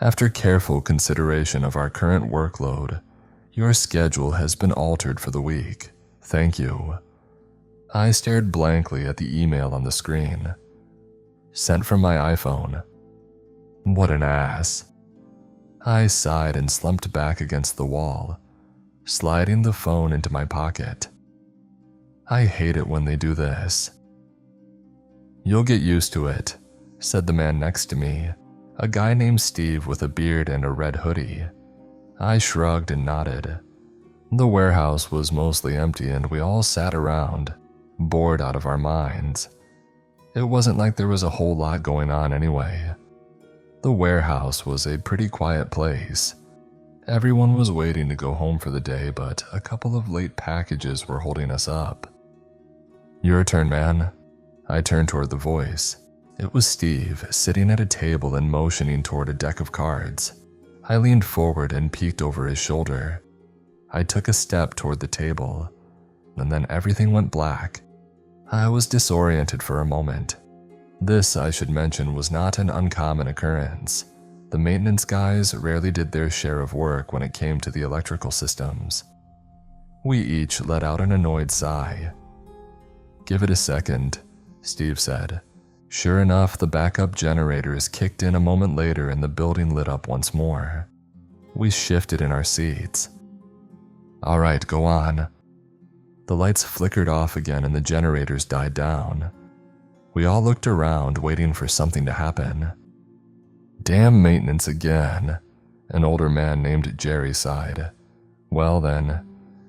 After careful consideration of our current workload, your schedule has been altered for the week. Thank you. I stared blankly at the email on the screen. Sent from my iPhone. What an ass. I sighed and slumped back against the wall, sliding the phone into my pocket. I hate it when they do this. You'll get used to it, said the man next to me, a guy named Steve with a beard and a red hoodie. I shrugged and nodded. The warehouse was mostly empty and we all sat around, bored out of our minds. It wasn't like there was a whole lot going on anyway. The warehouse was a pretty quiet place. Everyone was waiting to go home for the day, but a couple of late packages were holding us up. Your turn, man. I turned toward the voice. It was Steve, sitting at a table and motioning toward a deck of cards. I leaned forward and peeked over his shoulder. I took a step toward the table, and then everything went black. I was disoriented for a moment. This, I should mention, was not an uncommon occurrence. The maintenance guys rarely did their share of work when it came to the electrical systems. We each let out an annoyed sigh. Give it a second, Steve said. Sure enough, the backup generators kicked in a moment later and the building lit up once more. We shifted in our seats. All right, go on. The lights flickered off again and the generators died down. We all looked around, waiting for something to happen. Damn maintenance again, an older man named Jerry sighed. Well then,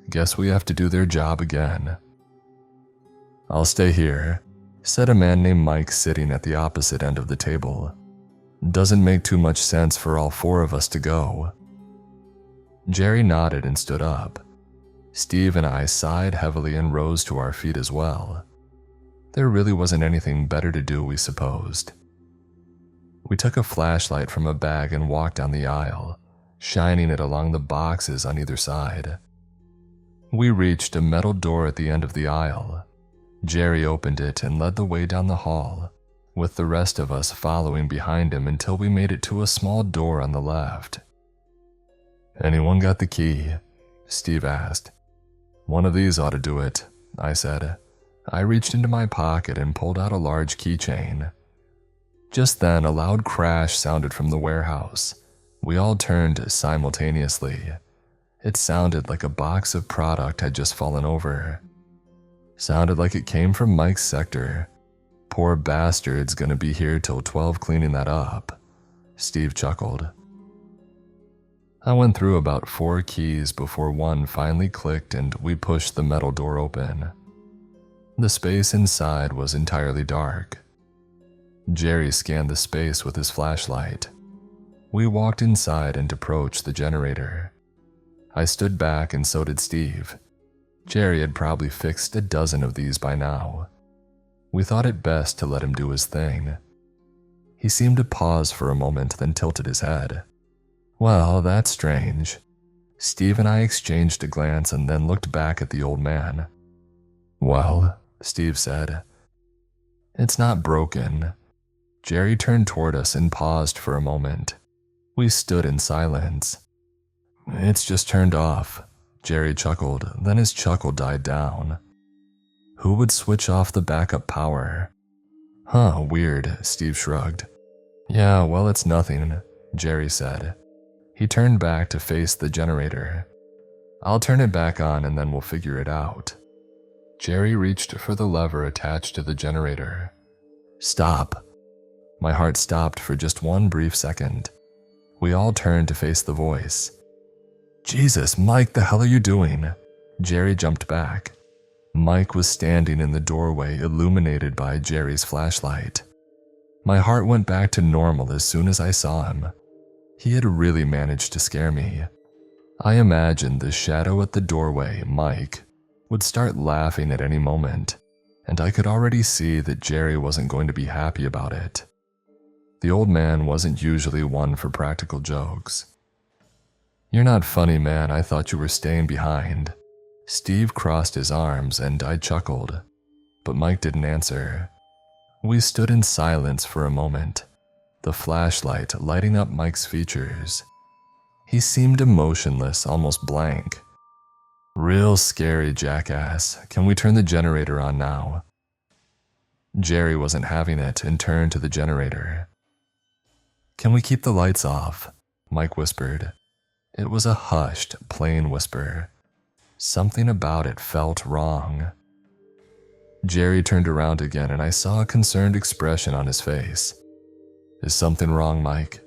guess we have to do their job again. I'll stay here, said a man named Mike sitting at the opposite end of the table. Doesn't make too much sense for all four of us to go. Jerry nodded and stood up. Steve and I sighed heavily and rose to our feet as well. There really wasn't anything better to do, we supposed. We took a flashlight from a bag and walked down the aisle, shining it along the boxes on either side. We reached a metal door at the end of the aisle. Jerry opened it and led the way down the hall, with the rest of us following behind him until we made it to a small door on the left. Anyone got the key? Steve asked. One of these ought to do it, I said. I reached into my pocket and pulled out a large keychain. Just then, a loud crash sounded from the warehouse. We all turned simultaneously. It sounded like a box of product had just fallen over. Sounded like it came from Mike's sector. Poor bastard's gonna be here till 12 cleaning that up. Steve chuckled. I went through about 4 keys before one finally clicked and we pushed the metal door open. The space inside was entirely dark. Jerry scanned the space with his flashlight. We walked inside and approached the generator. I stood back and so did Steve. Jerry had probably fixed a dozen of these by now. We thought it best to let him do his thing. He seemed to pause for a moment, then tilted his head. Well, that's strange. Steve and I exchanged a glance and then looked back at the old man. Well, Steve said. It's not broken. Jerry turned toward us and paused for a moment. We stood in silence. It's just turned off, Jerry chuckled, then his chuckle died down. Who would switch off the backup power? Huh, weird, Steve shrugged. Yeah, well, it's nothing, Jerry said. He turned back to face the generator. I'll turn it back on and then we'll figure it out. Jerry reached for the lever attached to the generator. Stop. My heart stopped for just one brief second. We all turned to face the voice. Jesus, Mike, the hell are you doing? Jerry jumped back. Mike was standing in the doorway, illuminated by Jerry's flashlight. My heart went back to normal as soon as I saw him. He had really managed to scare me. I imagined the shadow at the doorway, Mike, would start laughing at any moment, and I could already see that Jerry wasn't going to be happy about it. The old man wasn't usually one for practical jokes. You're not funny, man. I thought you were staying behind. Steve crossed his arms and I chuckled, but Mike didn't answer. We stood in silence for a moment. the flashlight lighting up Mike's features. He seemed emotionless, almost blank. "Real scary, jackass. Can we turn the generator on now?" Jerry wasn't having it and turned to the generator. "Can we keep the lights off?" Mike whispered. It was a hushed, plain whisper. Something about it felt wrong. Jerry turned around again and I saw a concerned expression on his face. "Is something wrong, Mike?"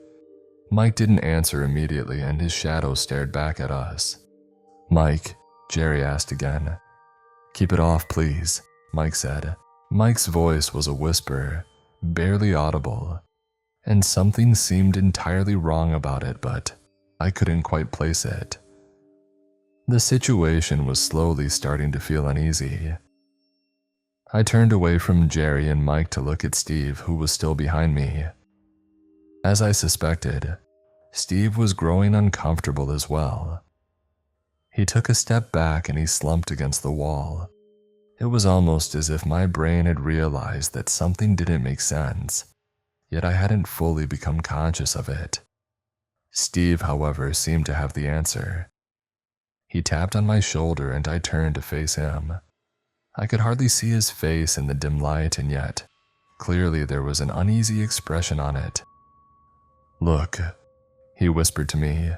Mike didn't answer immediately and his shadow stared back at us. "Mike," Jerry asked again. "Keep it off, please," Mike said. Mike's voice was a whisper, barely audible, and something seemed entirely wrong about it, but I couldn't quite place it. The situation was slowly starting to feel uneasy. I turned away from Jerry and Mike to look at Steve, who was still behind me. As I suspected, Steve was growing uncomfortable as well. He took a step back and he slumped against the wall. It was almost as if my brain had realized that something didn't make sense, yet I hadn't fully become conscious of it. Steve, however, seemed to have the answer. He tapped on my shoulder and I turned to face him. I could hardly see his face in the dim light, and yet, clearly there was an uneasy expression on it. "Look," he whispered to me.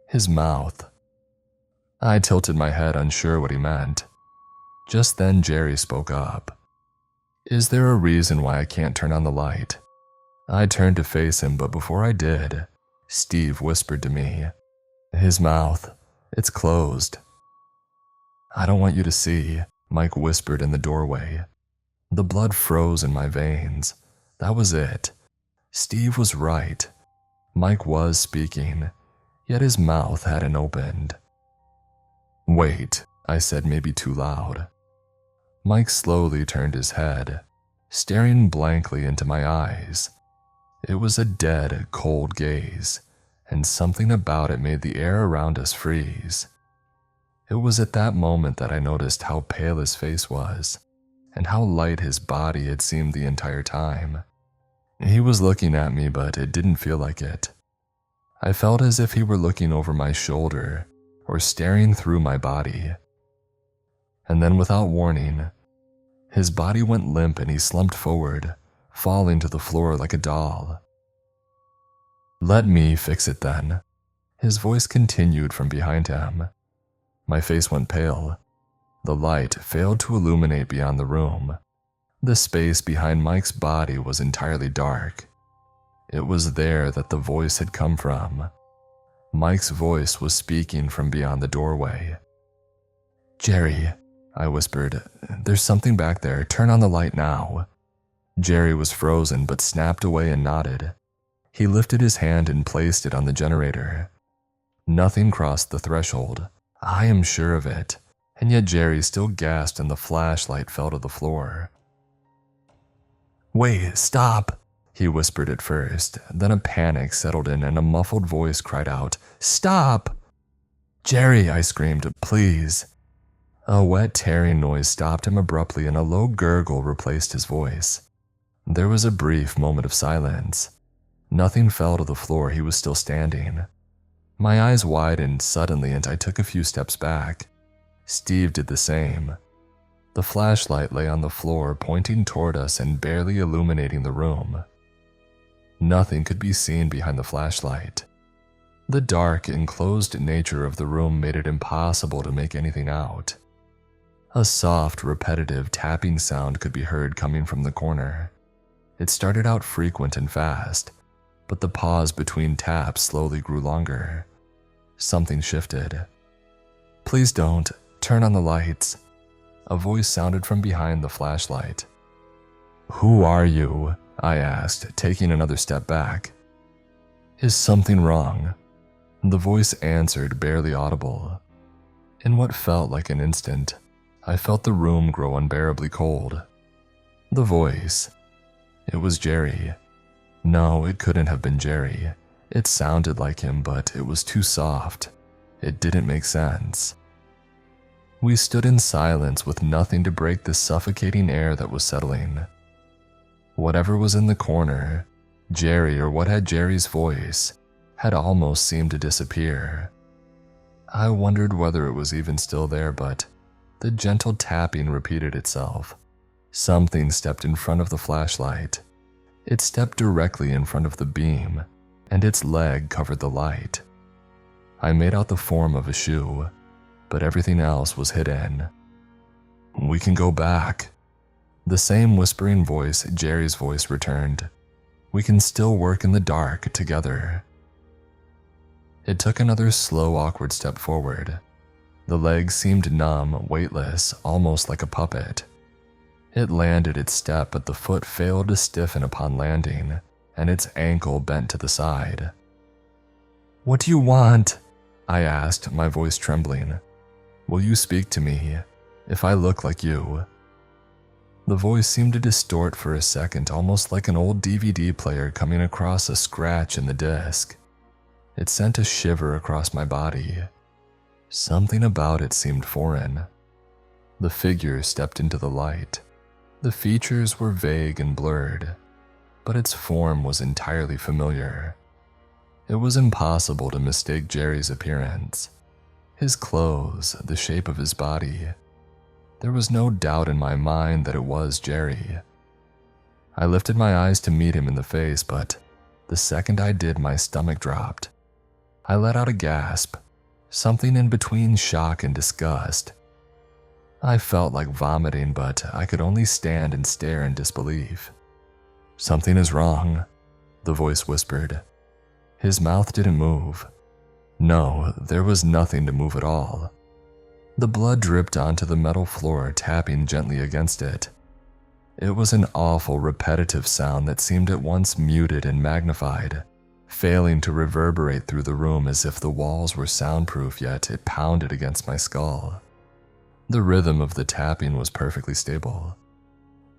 "His mouth." I tilted my head, unsure what he meant. Just then Jerry spoke up. "Is there a reason why I can't turn on the light?" I turned to face him, but before I did, Steve whispered to me, "His mouth, it's closed." "I don't want you to see," Mike whispered in the doorway. The blood froze in my veins. That was it. Steve was right. Mike was speaking, yet his mouth hadn't opened. "Wait," I said, maybe too loud. Mike slowly turned his head, staring blankly into my eyes. It was a dead, cold gaze, and something about it made the air around us freeze. It was at that moment that I noticed how pale his face was, and how light his body had seemed the entire time. He was looking at me, but it didn't feel like it. I felt as if he were looking over my shoulder, or staring through my body. And then without warning, his body went limp and he slumped forward, falling to the floor like a doll. "Let me fix it then," his voice continued from behind him. My face went pale. The light failed to illuminate beyond the room. The space behind Mike's body was entirely dark. It was there that the voice had come from. Mike's voice was speaking from beyond the doorway. "Jerry," I whispered, "there's something back there. Turn on the light now." Jerry was frozen but snapped away and nodded. He lifted his hand and placed it on the generator. Nothing crossed the threshold. I am sure of it, and yet Jerry still gasped and the flashlight fell to the floor. "Wait, stop," he whispered at first, then a panic settled in and a muffled voice cried out, "Stop!" "Jerry," I screamed, "please." A wet tearing noise stopped him abruptly and a low gurgle replaced his voice. There was a brief moment of silence. Nothing fell to the floor. He was still standing. My eyes widened suddenly and I took a few steps back. Steve did the same. The flashlight lay on the floor, pointing toward us and barely illuminating the room. Nothing could be seen behind the flashlight. The dark, enclosed nature of the room made it impossible to make anything out. A soft, repetitive tapping sound could be heard coming from the corner. It started out frequent and fast, but the pause between taps slowly grew longer. Something shifted. "Please don't. Turn on the lights." A voice sounded from behind the flashlight. "Who are you?" I asked, taking another step back. "Is something wrong?" The voice answered, barely audible. In what felt like an instant, I felt the room grow unbearably cold. The voice. It was Jerry. No, it couldn't have been Jerry. It sounded like him, but it was too soft. It didn't make sense. We stood in silence with nothing to break the suffocating air that was settling. Whatever was in the corner, Jerry, or what had Jerry's voice, had almost seemed to disappear. I wondered whether it was even still there, but the gentle tapping repeated itself. Something stepped in front of the flashlight. It stepped directly in front of the beam, and its leg covered the light. I made out the form of a shoe, but everything else was hidden. "We can go back." The same whispering voice, Jerry's voice, returned. "We can still work in the dark together." It took another slow, awkward step forward. The leg seemed numb, weightless, almost like a puppet. It landed its step, but the foot failed to stiffen upon landing, and its ankle bent to the side. "What do you want?" I asked, my voice trembling. "Will you speak to me, if I look like you?" The voice seemed to distort for a second, almost like an old DVD player coming across a scratch in the disc. It sent a shiver across my body. Something about it seemed foreign. The figure stepped into the light. The features were vague and blurred, but its form was entirely familiar. It was impossible to mistake Jerry's appearance. His clothes, the shape of his body. There was no doubt in my mind that it was Jerry. I lifted my eyes to meet him in the face, but the second I did, my stomach dropped. I let out a gasp, something in between shock and disgust. I felt like vomiting, but I could only stand and stare in disbelief. "Something is wrong," the voice whispered. His mouth didn't move. No, there was nothing to move at all. The blood dripped onto the metal floor, tapping gently against it. It was an awful, repetitive sound that seemed at once muted and magnified, failing to reverberate through the room as if the walls were soundproof, yet it pounded against my skull. The rhythm of the tapping was perfectly stable.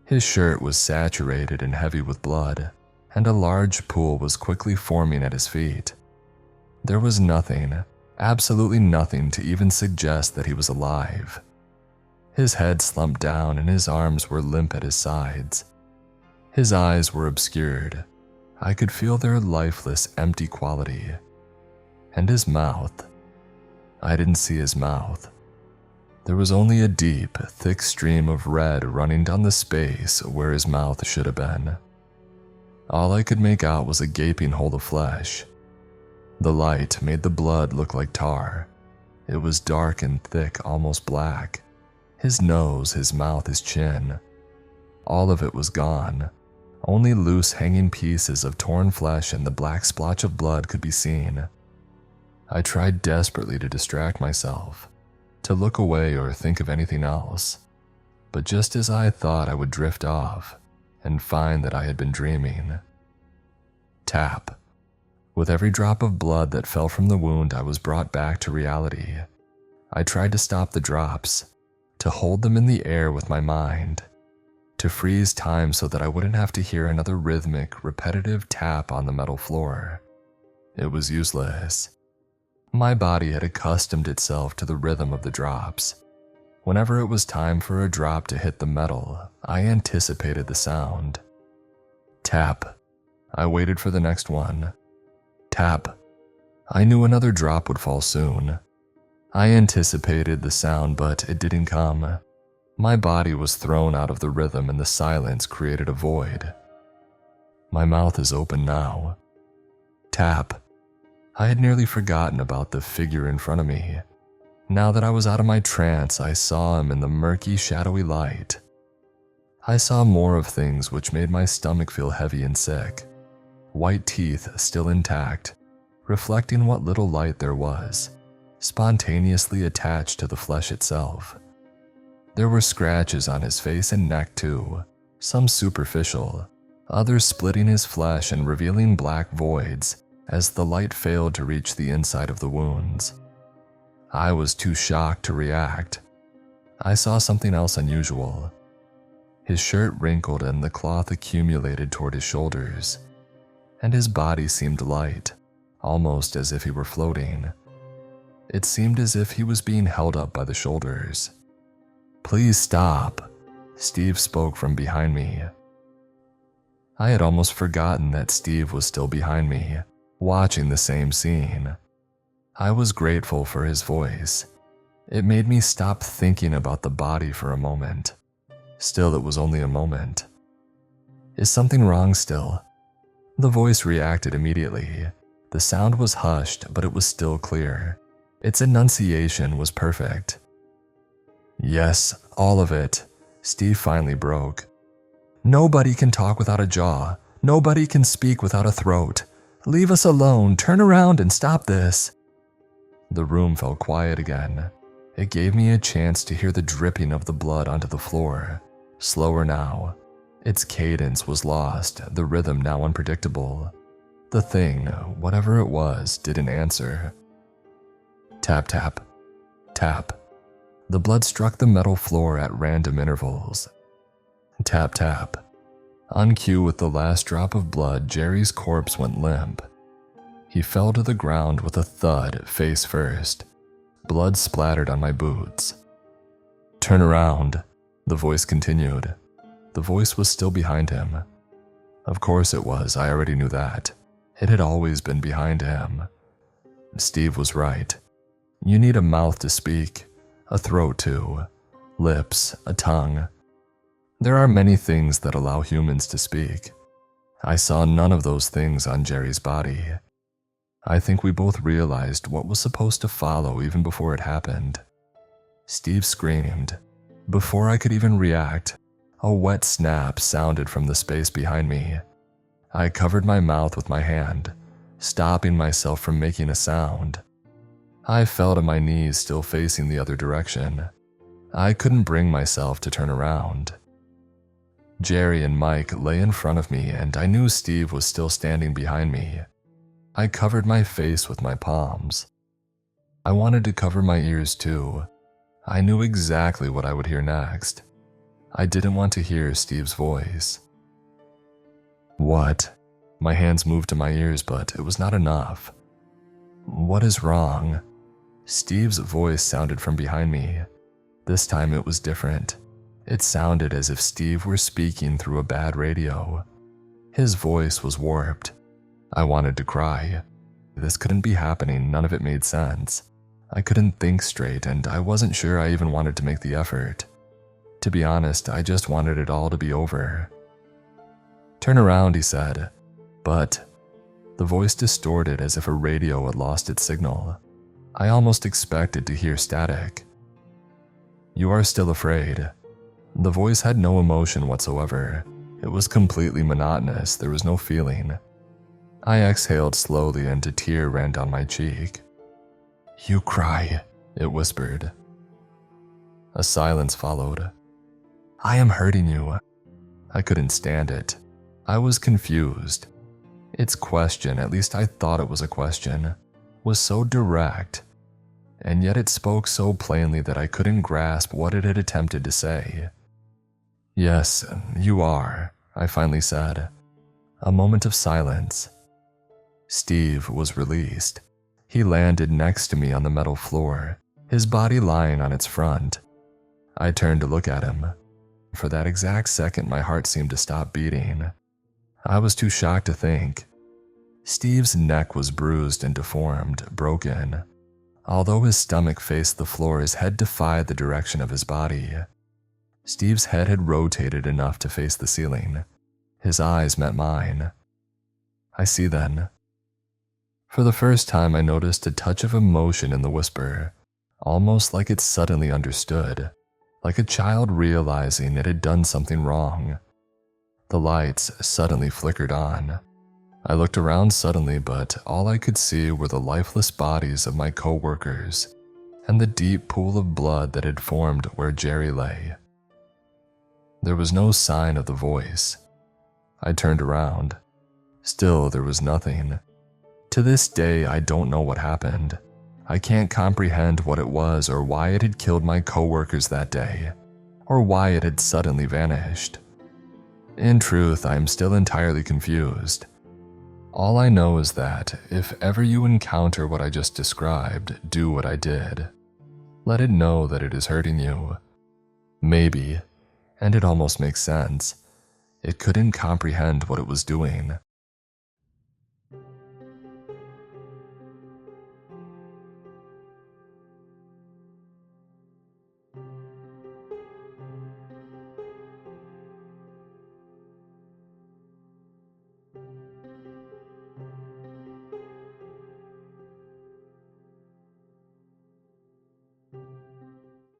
His shirt was saturated and heavy with blood, and a large pool was quickly forming at his feet. There was nothing, absolutely nothing, to even suggest that he was alive. His head slumped down and his arms were limp at his sides. His eyes were obscured. I could feel their lifeless, empty quality. And his mouth. I didn't see his mouth. There was only a deep, thick stream of red running down the space where his mouth should have been. All I could make out was a gaping hole of flesh. The light made the blood look like tar. It was dark and thick, almost black. His nose, his mouth, his chin. All of it was gone. Only loose hanging pieces of torn flesh and the black splotch of blood could be seen. I tried desperately to distract myself, to look away or think of anything else. But just as I thought, I would drift off and find that I had been dreaming. Tap. With every drop of blood that fell from the wound, I was brought back to reality. I tried to stop the drops, to hold them in the air with my mind, to freeze time so that I wouldn't have to hear another rhythmic, repetitive tap on the metal floor. It was useless. My body had accustomed itself to the rhythm of the drops. Whenever it was time for a drop to hit the metal, I anticipated the sound. Tap. I waited for the next one. Tap. I knew another drop would fall soon. I anticipated the sound, but it didn't come. My body was thrown out of the rhythm and the silence created a void. My mouth is open now. Tap. I had nearly forgotten about the figure in front of me. Now that I was out of my trance, I saw him in the murky, shadowy light. I saw more of things which made my stomach feel heavy and sick. White teeth still intact, reflecting what little light there was, spontaneously attached to the flesh itself. There were scratches on his face and neck too, some superficial, others splitting his flesh and revealing black voids as the light failed to reach the inside of the wounds. I was too shocked to react. I saw something else unusual. His shirt wrinkled and the cloth accumulated toward his shoulders, and his body seemed light, almost as if he were floating. It seemed as if he was being held up by the shoulders. "Please stop," Steve spoke from behind me. I had almost forgotten that Steve was still behind me, watching the same scene. I was grateful for his voice. It made me stop thinking about the body for a moment. Still, it was only a moment. Is something wrong still? The voice reacted immediately. The sound was hushed, but it was still clear. Its enunciation was perfect. Yes, all of it. Steve finally broke. Nobody can talk without a jaw. Nobody can speak without a throat. Leave us alone. Turn around and stop this. The room fell quiet again. It gave me a chance to hear the dripping of the blood onto the floor. Slower now. Its cadence was lost, the rhythm now unpredictable. The thing, whatever it was, didn't answer. Tap, tap, tap. The blood struck the metal floor at random intervals. Tap, tap. On cue with the last drop of blood, Jerry's corpse went limp. He fell to the ground with a thud, face first. Blood splattered on my boots. Turn around, the voice continued. The voice was still behind him. Of course it was, I already knew that. It had always been behind him. Steve was right. You need a mouth to speak, a throat too, lips, a tongue. There are many things that allow humans to speak. I saw none of those things on Jerry's body. I think we both realized what was supposed to follow even before it happened. Steve screamed. Before I could even react, a wet snap sounded from the space behind me. I covered my mouth with my hand, stopping myself from making a sound. I fell to my knees, still facing the other direction. I couldn't bring myself to turn around. Jerry and Mike lay in front of me, and I knew Steve was still standing behind me. I covered my face with my palms. I wanted to cover my ears too. I knew exactly what I would hear next. I didn't want to hear Steve's voice. What? My hands moved to my ears, but it was not enough. What is wrong? Steve's voice sounded from behind me. This time it was different. It sounded as if Steve were speaking through a bad radio. His voice was warped. I wanted to cry. This couldn't be happening, none of it made sense. I couldn't think straight, and I wasn't sure I even wanted to make the effort. To be honest, I just wanted it all to be over. Turn around, he said, but the voice distorted as if a radio had lost its signal. I almost expected to hear static. You are still afraid. The voice had no emotion whatsoever. It was completely monotonous, there was no feeling. I exhaled slowly and a tear ran down my cheek. You cry, it whispered. A silence followed. I am hurting you. I couldn't stand it. I was confused. Its question, at least I thought it was a question, was so direct, and yet it spoke so plainly that I couldn't grasp what it had attempted to say. Yes, you are, I finally said. A moment of silence. Steve was released. He landed next to me on the metal floor, his body lying on its front. I turned to look at him. For that exact second, my heart seemed to stop beating. I was too shocked to think. Steve's neck was bruised and deformed, broken. Although his stomach faced the floor, his head defied the direction of his body. Steve's head had rotated enough to face the ceiling. His eyes met mine. I see then. For the first time, I noticed a touch of emotion in the whisper, almost like it suddenly understood, like a child realizing it had done something wrong. The lights suddenly flickered on. I looked around suddenly, but all I could see were the lifeless bodies of my co-workers and the deep pool of blood that had formed where Jerry lay. There was no sign of the voice. I turned around. Still, there was nothing. To this day, I don't know what happened. I can't comprehend what it was or why it had killed my co-workers that day, or why it had suddenly vanished. In truth, I am still entirely confused. All I know is that if ever you encounter what I just described, do what I did. Let it know that it is hurting you. Maybe, and it almost makes sense, It couldn't comprehend what it was doing,